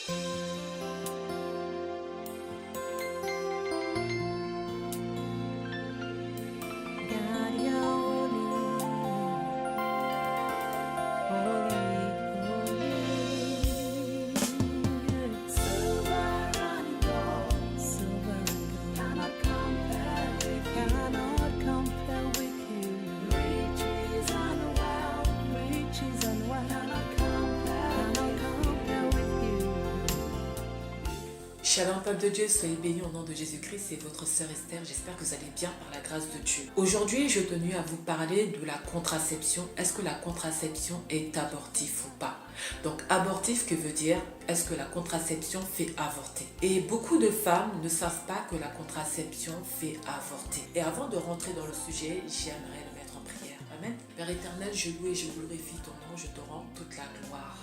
God, you're holy, silver and gold, cannot compare with you. Riches and wealth, cannot compare with you. Shalom peuple de Dieu, soyez bénis au nom de Jésus-Christ, c'est votre sœur Esther, j'espère que vous allez bien par la grâce de Dieu. Aujourd'hui, je tenais à vous parler de la contraception. Est-ce que la contraception est abortive ou pas? Donc abortif, que veut dire? Est-ce que la contraception fait avorter? Et beaucoup de femmes ne savent pas que la contraception fait avorter. Et avant de rentrer dans le sujet, j'aimerais le mettre en prière. Amen. Père éternel, je loue et je glorifie ton nom, je te rends toute la gloire.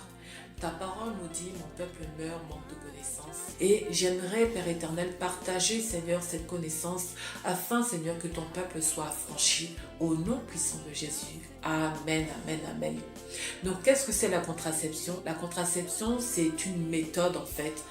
Ta parole nous dit, mon peuple meurt, manque de connaissance. Et j'aimerais, Père éternel, partager, Seigneur, cette connaissance afin, Seigneur, que ton peuple soit affranchi au nom puissant de Jésus. Amen, amen, amen. Donc, qu'est-ce que c'est la contraception? La contraception, c'est une méthode, en fait,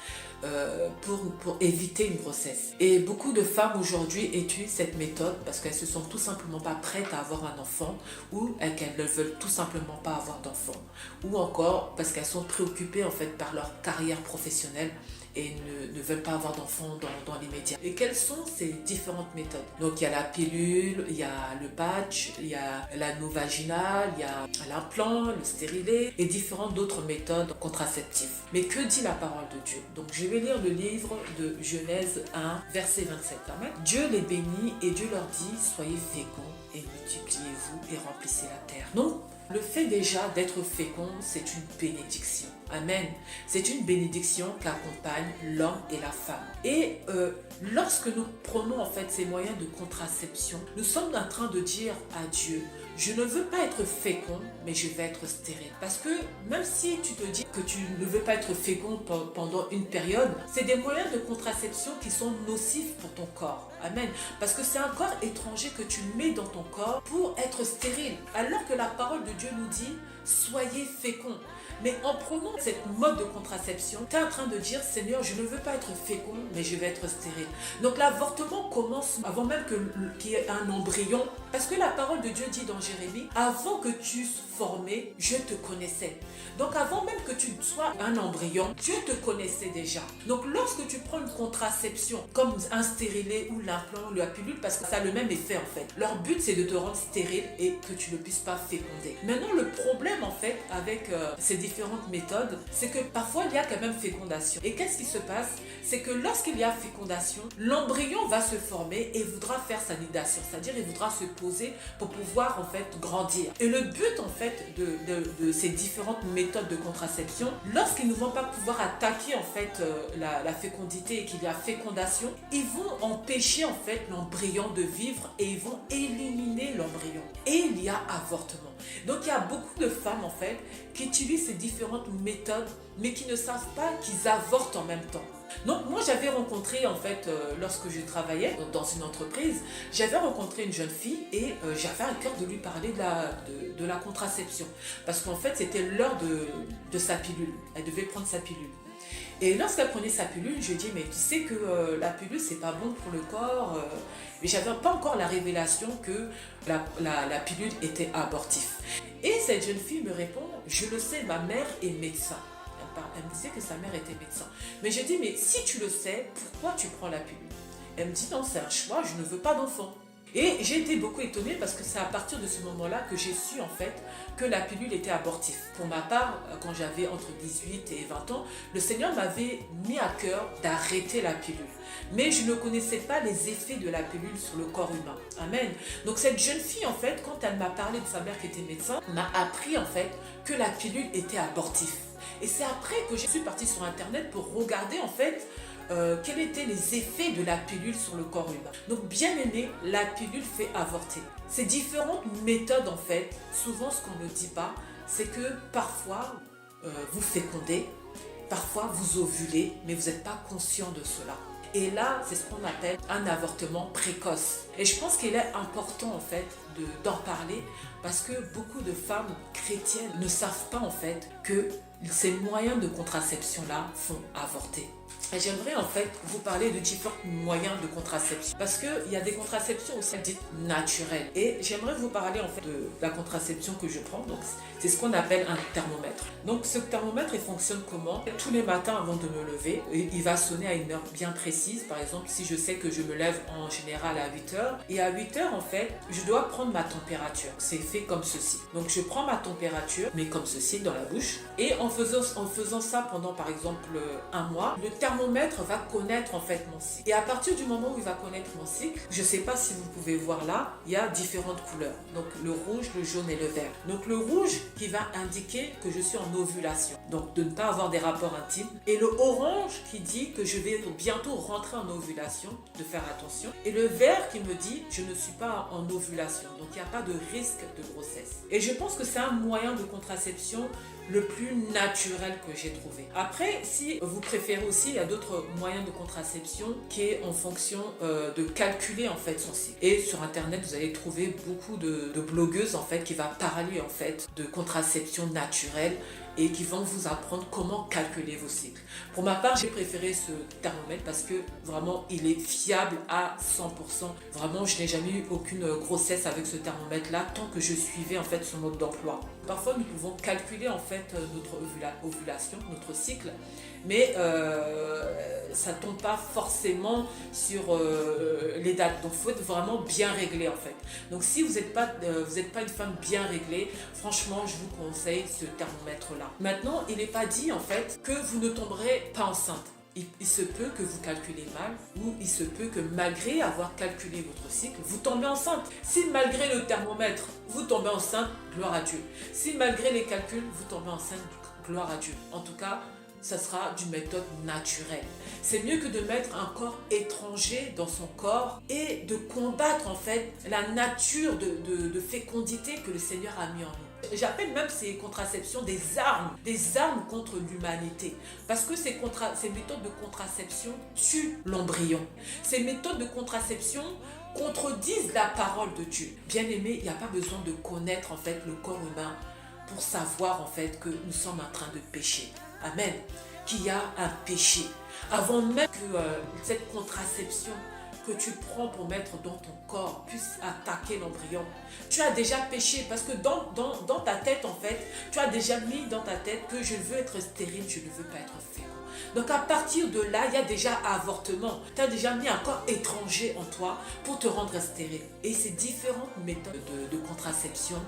pour éviter une grossesse. Et beaucoup de femmes aujourd'hui étudient cette méthode parce qu'elles se sont tout simplement pas prêtes à avoir un enfant ou qu'elles ne veulent tout simplement pas avoir d'enfant. Ou encore parce qu'elles sont préoccupées en fait par leur carrière professionnelle et ne veulent pas avoir d'enfants dans l'immédiat. Et quelles sont ces différentes méthodes? Donc il y a la pilule, il y a le patch, il y a l'anneau vaginal, il y a l'implant, le stérilet et différentes d'autres méthodes contraceptives. Mais que dit la parole de Dieu? Donc je vais lire le livre de Genèse 1, verset 27. Amen. Dieu les bénit et Dieu leur dit, soyez féconds et multipliez-vous et remplissez la terre. Donc le fait déjà d'être fécond, c'est une bénédiction. Amen. C'est une bénédiction qu'accompagne l'homme et la femme. Et lorsque nous prenons en fait ces moyens de contraception, nous sommes en train de dire à Dieu, je ne veux pas être fécond, mais je vais être stérile. Parce que même si tu te dis que tu ne veux pas être fécond pendant une période, c'est des moyens de contraception qui sont nocifs pour ton corps. Amen. Parce que c'est un corps étranger que tu mets dans ton corps pour être stérile. Alors que la parole de Dieu nous dit, soyez féconds. Mais en prenant cette mode de contraception, tu es en train de dire, Seigneur, je ne veux pas être fécond, mais je vais être stérile. Donc l'avortement commence avant même qu'il y ait un embryon. Parce que la parole de Dieu dit dans Jérémie, avant que tu sois formé, je te connaissais. Donc avant même que tu sois un embryon, Dieu te connaissait déjà. Donc lorsque tu prends une contraception, comme un stérilet ou l'implant ou la pilule, parce que ça a le même effet en fait. Leur but c'est de te rendre stérile et que tu ne puisses pas féconder. Maintenant le problème en fait avec ces différentes méthodes, c'est que parfois il y a quand même fécondation. Et qu'est-ce qui se passe? C'est que lorsqu'il y a fécondation, l'embryon va se former et voudra faire sa nidation, c'est-à-dire il voudra se poser pour pouvoir en fait grandir. Et le but en fait de ces différentes méthodes de contraception, lorsqu'ils ne vont pas pouvoir attaquer en fait la fécondité et qu'il y a fécondation, ils vont empêcher en fait l'embryon de vivre et ils vont éliminer l'embryon. Et il y a avortement. Donc il y a beaucoup de femmes en fait qui utilisent ces différentes méthodes mais qui ne savent pas qu'ils avortent en même temps. Donc moi j'avais rencontré en fait lorsque je travaillais dans une entreprise, j'avais rencontré une jeune fille et j'avais à cœur de lui parler de la contraception parce qu'en fait c'était l'heure de sa pilule, elle devait prendre sa pilule. Et lorsqu'elle prenait sa pilule, je lui ai dit mais tu sais que la pilule c'est pas bon pour le corps, mais j'avais pas encore la révélation que la pilule était abortive. Et cette jeune fille me répond, je le sais, ma mère est médecin. Elle me disait que sa mère était médecin. Mais j'ai dit, mais si tu le sais, pourquoi tu prends la pilule? Elle me dit, non, c'est un choix, je ne veux pas d'enfant. Et j'ai été beaucoup étonnée parce que c'est à partir de ce moment-là que j'ai su en fait que la pilule était abortive. Pour ma part, quand j'avais entre 18 et 20 ans, le Seigneur m'avait mis à cœur d'arrêter la pilule. Mais je ne connaissais pas les effets de la pilule sur le corps humain. Amen. Donc cette jeune fille en fait, quand elle m'a parlé de sa mère qui était médecin, m'a appris en fait que la pilule était abortive. Et c'est après que je suis partie sur internet pour regarder en fait quels étaient les effets de la pilule sur le corps humain. Donc bien aimé, la pilule fait avorter. Ces différentes méthodes en fait, souvent ce qu'on ne dit pas, c'est que parfois vous fécondez, parfois vous ovulez, mais vous n'êtes pas conscient de cela. Et là, c'est ce qu'on appelle un avortement précoce. Et je pense qu'il est important en fait d'en parler parce que beaucoup de femmes chrétiennes ne savent pas en fait que ces moyens de contraception-là font avorter. Et j'aimerais en fait vous parler de différents moyens de contraception parce qu'il y a des contraceptions aussi dites naturelles. Et j'aimerais vous parler en fait de la contraception que je prends. Donc c'est ce qu'on appelle un thermomètre. Donc ce thermomètre il fonctionne comment? Tous les matins avant de me lever, il va sonner à une heure bien précise. Par exemple, si je sais que je me lève en général à 8h et à 8h en fait, je dois prendre ma température. C'est fait comme ceci. Donc je prends ma température mais comme ceci dans la bouche et en faisant ça pendant par exemple un mois, le thermomètre va connaître en fait mon cycle. Et à partir du moment où il va connaître mon cycle, je ne sais pas si vous pouvez voir là, il y a différentes couleurs. Donc le rouge, le jaune et le vert. Donc le rouge qui va indiquer que je suis en ovulation. Donc de ne pas avoir des rapports intimes. Et le orange qui dit que je vais bientôt rentrer en ovulation, de faire attention. Et le vert qui me dit je ne suis pas en ovulation. Donc il n'y a pas de risque de grossesse. Et je pense que c'est un moyen de contraception le plus naturel que j'ai trouvé. Après, si vous préférez aussi, il y a d'autres moyens de contraception qui est en fonction de calculer en fait son cycle. Et sur internet, vous allez trouver beaucoup de blogueuses en fait qui va parler en fait de contraception naturelle et qui vont vous apprendre comment calculer vos cycles. Pour ma part, j'ai préféré ce thermomètre parce que vraiment, il est fiable à 100%. Vraiment, je n'ai jamais eu aucune grossesse avec ce thermomètre-là tant que je suivais en fait son mode d'emploi. Parfois, nous pouvons calculer en fait notre ovulation, notre cycle, mais ça ne tombe pas forcément sur les dates. Donc, il faut être vraiment bien réglé en fait. Donc, si vous n'êtes pas une femme bien réglée, franchement, je vous conseille ce thermomètre-là. Maintenant, il n'est pas dit en fait que vous ne tomberez pas enceinte. Il se peut que vous calculez mal ou il se peut que malgré avoir calculé votre cycle, vous tombez enceinte. Si malgré le thermomètre, vous tombez enceinte, gloire à Dieu. Si malgré les calculs, vous tombez enceinte, gloire à Dieu. En tout cas, ça sera d'une méthode naturelle. C'est mieux que de mettre un corps étranger dans son corps et de combattre en fait la nature de fécondité que le Seigneur a mis en nous. J'appelle même ces contraceptions des armes contre l'humanité. Parce que ces méthodes de contraception tuent l'embryon. Ces méthodes de contraception contredisent la parole de Dieu. Bien aimé, il n'y a pas besoin de connaître en fait le corps humain pour savoir en fait que nous sommes en train de pécher. Amen. Qu'il y a un péché. Avant même que cette contraception que tu prends pour mettre dans ton corps puisse attaquer l'embryon, tu as déjà péché parce que dans ta tête en fait, tu as déjà mis dans ta tête que je veux être stérile, je ne veux pas être fécond. Donc à partir de là, il y a déjà avortement. Tu as déjà mis un corps étranger en toi pour te rendre stérile. Et ces différentes méthodes de contraception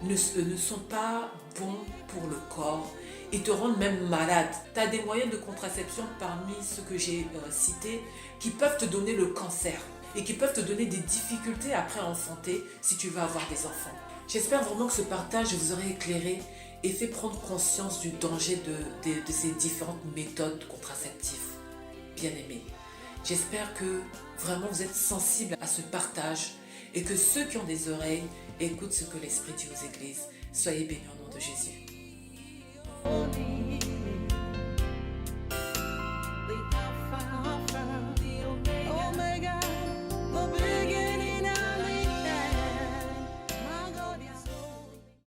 ne sont pas bons pour le corps et te rendent même malade. Tu as des moyens de contraception parmi ceux que j'ai cités qui peuvent te donner le cancer et qui peuvent te donner des difficultés après enfanter si tu veux avoir des enfants. J'espère vraiment que ce partage vous aura éclairé et fait prendre conscience du danger de ces différentes méthodes contraceptives. Bien aimés, j'espère que vraiment vous êtes sensibles à ce partage et que ceux qui ont des oreilles écoutent ce que l'Esprit dit aux églises. Soyez bénis au nom de Jésus.